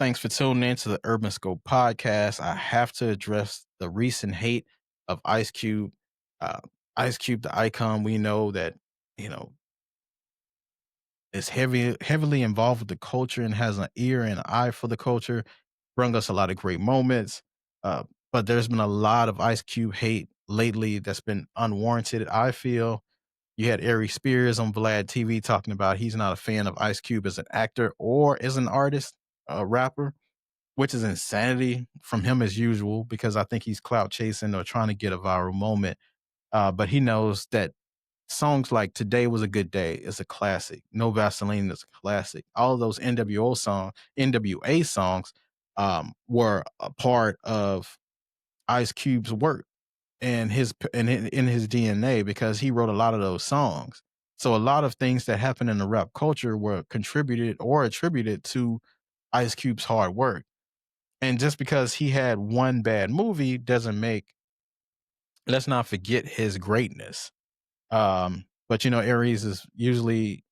Thanks for tuning in to the Urban Scope podcast. I have to address the recent hate of Ice Cube. Uh, Ice Cube, the icon, we know that you know is heavily involved with the culture and has an ear and eye for the culture. Brung us a lot of great moments, uh, but there's been a lot of Ice Cube hate lately that's been unwarranted. I feel you had Ari Spears on Vlad TV talking about he's not a fan of Ice Cube as an actor or as an artist, a rapper, which is insanity from him as usual, because I think he's clout chasing or trying to get a viral moment. But he knows that songs like "Today Was a Good Day" is a classic. "No Vaseline" is a classic. All of those NWA songs, were a part of Ice Cube's work and in his DNA, because he wrote a lot of those songs. So a lot of things that happen in the rap culture were contributed or attributed to Ice Cube's hard work. And just because he had one bad movie doesn't make let's not forget his greatness. But Aries is usually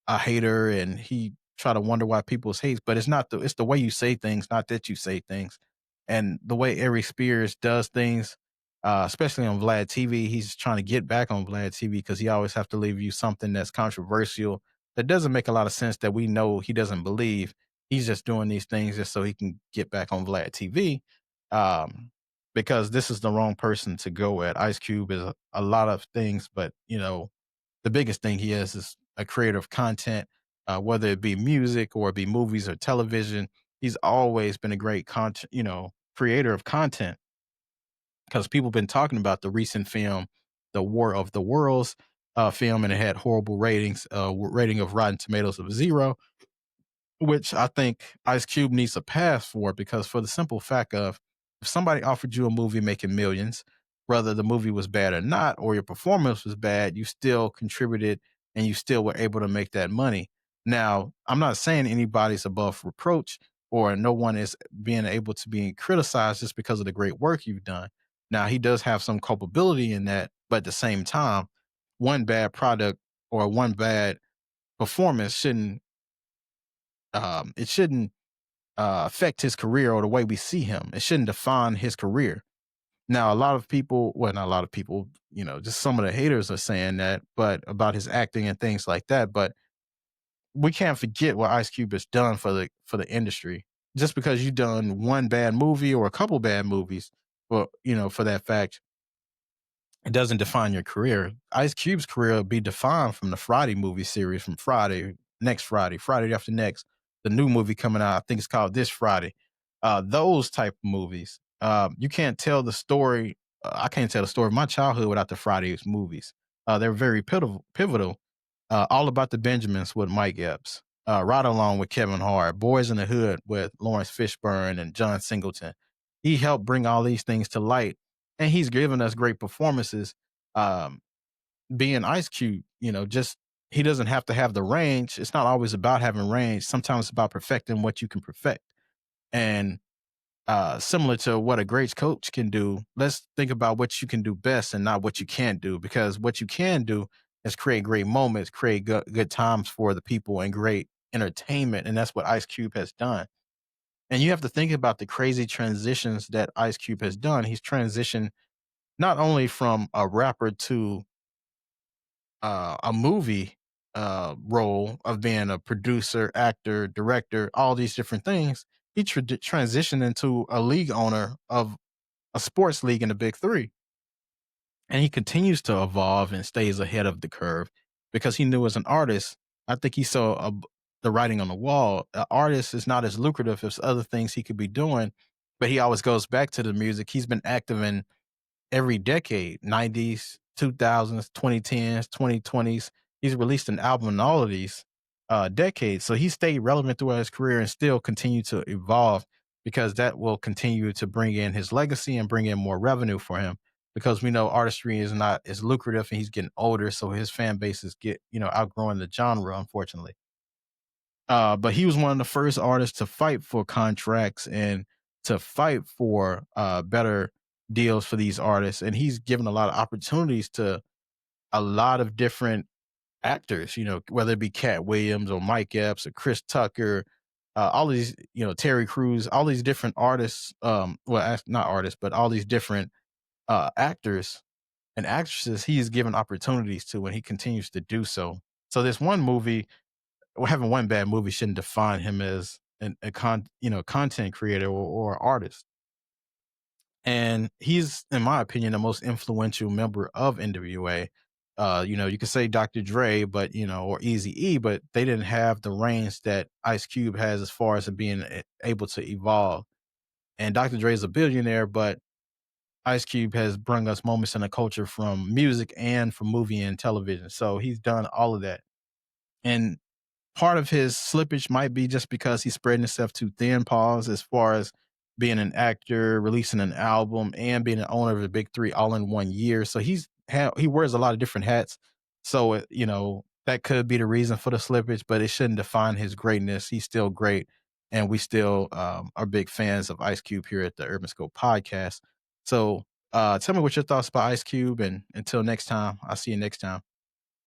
a hater, and he try to wonder why people's hates, but it's the way you say things, not that you say things. And the way Ari Spears does things, especially on Vlad TV, he's trying to get back on Vlad TV because he always have to leave you something that's controversial that doesn't make a lot of sense, that we know he doesn't believe. He's just doing these things just so he can get back on Vlad TV. Um, because this is the wrong person to go at. Ice Cube is a lot of things, but the biggest thing he is a creator of content, whether it be music or it be movies or television. He's always been a great content, creator of content, because people been talking about the recent film, The War of the Worlds film, and it had horrible ratings, rating of Rotten Tomatoes of 0, which I think Ice Cube needs a pass for, because for the simple fact of, if somebody offered you a movie making millions, whether the movie was bad or not, or your performance was bad, you still contributed and you still were able to make that money. Now, I'm not saying anybody's above reproach or no one is being able to be criticized just because of the great work you've done. Now, he does have some culpability in that, but at the same time, one bad product or one bad performance shouldn't affect his career or the way we see him. It shouldn't define his career. Now, a lot of people, well, not a lot of people, just some of the haters are saying that, but about his acting and things like that. But we can't forget what Ice Cube has done for the industry. Just because you done one bad movie or a couple bad movies, well, for that fact, it doesn't define your career. Ice Cube's career will be defined from the Friday movie series, from Friday, next Friday, Friday after next, the new movie coming out. I think it's called This Friday. Those type of movies. You can't tell the story. I can't tell the story of my childhood without the Fridays movies. They're very pivotal. All About the Benjamins with Mike Epps. Right Along with Kevin Hart. Boys in the Hood with Lawrence Fishburne and John Singleton. He helped bring all these things to light, and he's given us great performances. Um, Being Ice Cube, just he doesn't have to have the range. It's not always about having range. Sometimes it's about perfecting what you can perfect. And similar to what a great coach can do, let's think about what you can do best and not what you can't do, because what you can do is create great moments, create good times for the people, and great entertainment. And that's what Ice Cube has done. And you have to think about the crazy transitions that Ice Cube has done. He's transitioned not only from a rapper to a movie role of being a producer, actor, director, all these different things. He transitioned into a league owner of a sports league in the Big Three. And he continues to evolve and stays ahead of the curve, because he knew as an artist, I think he saw the writing on the wall. An artist is not as lucrative as other things he could be doing, but he always goes back to the music. He's been active in every decade, 90s, 2000s, 2010s, 2020s. He's released an album in all of these decades. So he stayed relevant throughout his career and still continue to evolve, because that will continue to bring in his legacy and bring in more revenue for him. Because we know artistry is not as lucrative and he's getting older. So his fan bases outgrowing the genre, unfortunately. But he was one of the first artists to fight for contracts and to fight for better deals for these artists. And he's given a lot of opportunities to a lot of different actors, whether it be Cat Williams or Mike Epps or Chris Tucker. all these, Terry Crews, all these different artists, well, not artists, but all these different actors and actresses he's given opportunities to, and he continues to do so. So this one movie, well, having one bad movie shouldn't define him as content creator or artist. And he's, in my opinion, the most influential member of NWA. You could say Dr. Dre, but or Easy E, but they didn't have the range that Ice Cube has as far as being able to evolve. And Dr. Dre is a billionaire, but Ice Cube has brought us moments in the culture from music and from movie and television. So he's done all of that. And part of his slippage might be just because he's spreading himself too thin, pause, as far as being an actor, releasing an album, and being an owner of the big three all in 1 year. So he wears a lot of different hats. So that could be the reason for the slippage, but it shouldn't define his greatness. He's still great, and we still are big fans of Ice Cube here at the Urban Scope podcast. So tell me what your thoughts about Ice Cube, and until next time, I'll see you next time.